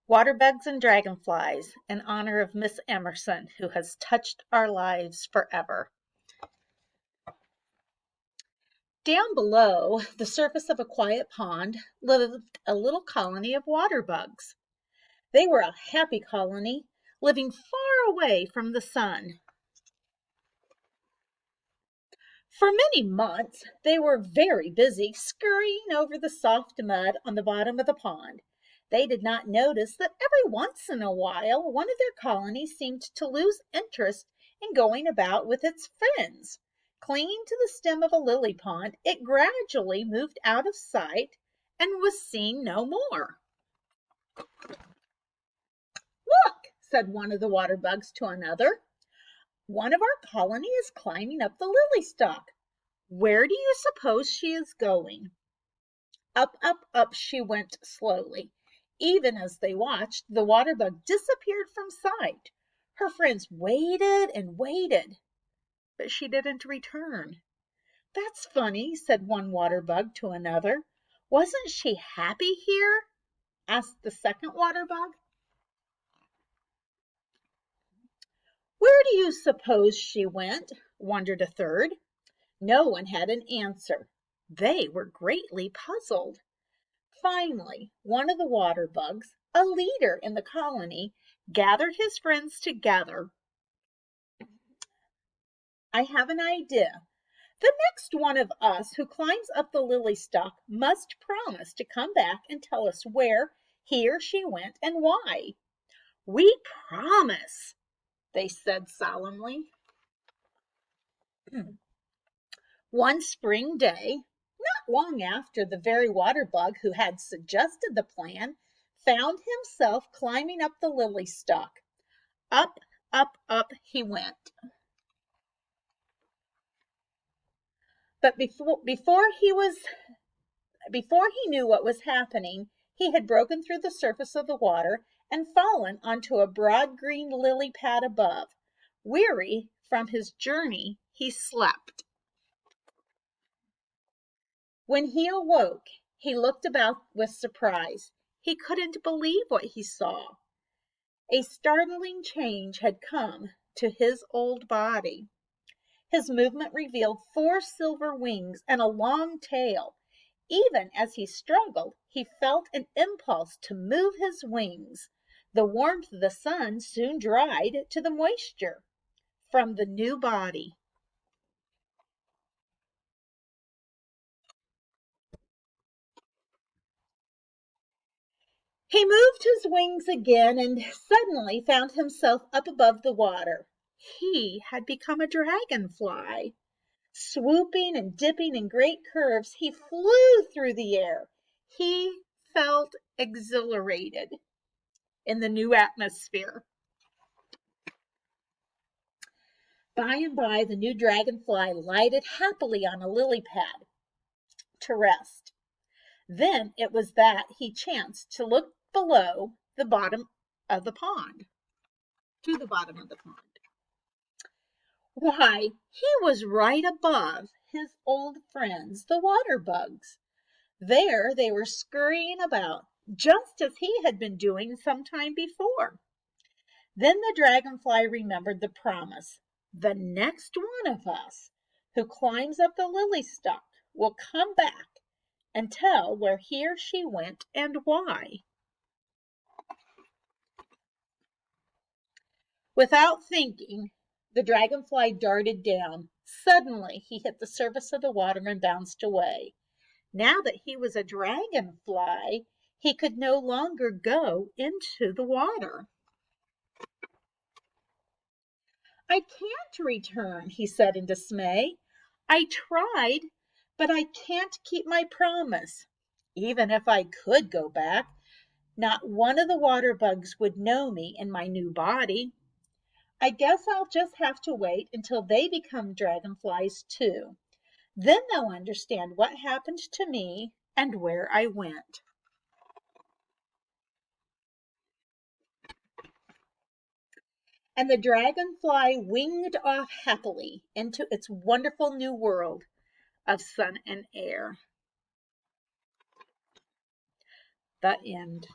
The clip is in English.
Water Bugs and Dragonflies in honor of Miss Emerson, who has touched our lives forever. Down below the surface of a quiet pond lived a little colony of water bugs. They were a happy colony, living far away from the sun. For many months, they were very busy scurrying over the soft mud on the bottom of the pond. They did not notice that every once in a while, one of their colonies seemed to lose interest in going about with its friends. Clinging to the stem of a lily pond, it gradually moved out of sight and was seen no more. "Look," said one of the water bugs to another. "One of our colony is climbing up the lily stalk. Where do you suppose she is going?" Up, up, up she went slowly. Even as they watched, the water bug disappeared from sight. Her friends waited and waited, but she didn't return. "That's funny," said one water bug to another. "Wasn't she happy here?" asked the second water bug. "Where do you suppose she went?" wondered a third. No one had an answer. They were greatly puzzled. Finally, one of the water bugs, a leader in the colony, gathered his friends together. "I have an idea. The next one of us who climbs up the lily stalk must promise to come back and tell us where he or she went and why." "We promise," they said solemnly. One spring day, not long after, the very water bug who had suggested the plan found himself climbing up the lily stalk. Up, up, up he went. But before he knew what was happening, he had broken through the surface of the water and fallen onto a broad green lily pad above. Weary from his journey, he slept. When he awoke, he looked about with surprise. He couldn't believe what he saw. A startling change had come to his old body. His movement revealed 4 silver wings and a long tail. Even as he struggled, he felt an impulse to move his wings. The warmth of the sun soon dried to the moisture from the new body. He moved his wings again and suddenly found himself up above the water. He had become a dragonfly. Swooping and dipping in great curves, he flew through the air. He felt exhilarated in the new atmosphere. By and by, the new dragonfly lighted happily on a lily pad to rest. Then it was that he chanced to look below the bottom of the pond, to the bottom of the pond. Why, he was right above his old friends, the water bugs. There they were scurrying about, just as he had been doing some time before. Then the dragonfly remembered the promise. The next one of us who climbs up the lily stalk will come back and tell where he or she went and why. Without thinking, the dragonfly darted down. Suddenly, he hit the surface of the water and bounced away. Now that he was a dragonfly, he could no longer go into the water. "I can't return," he said in dismay. "I tried, but I can't keep my promise. Even if I could go back, not one of the water bugs would know me in my new body. I guess I'll just have to wait until they become dragonflies too. Then they'll understand what happened to me and where I went." And the dragonfly winged off happily into its wonderful new world of sun and air. The end.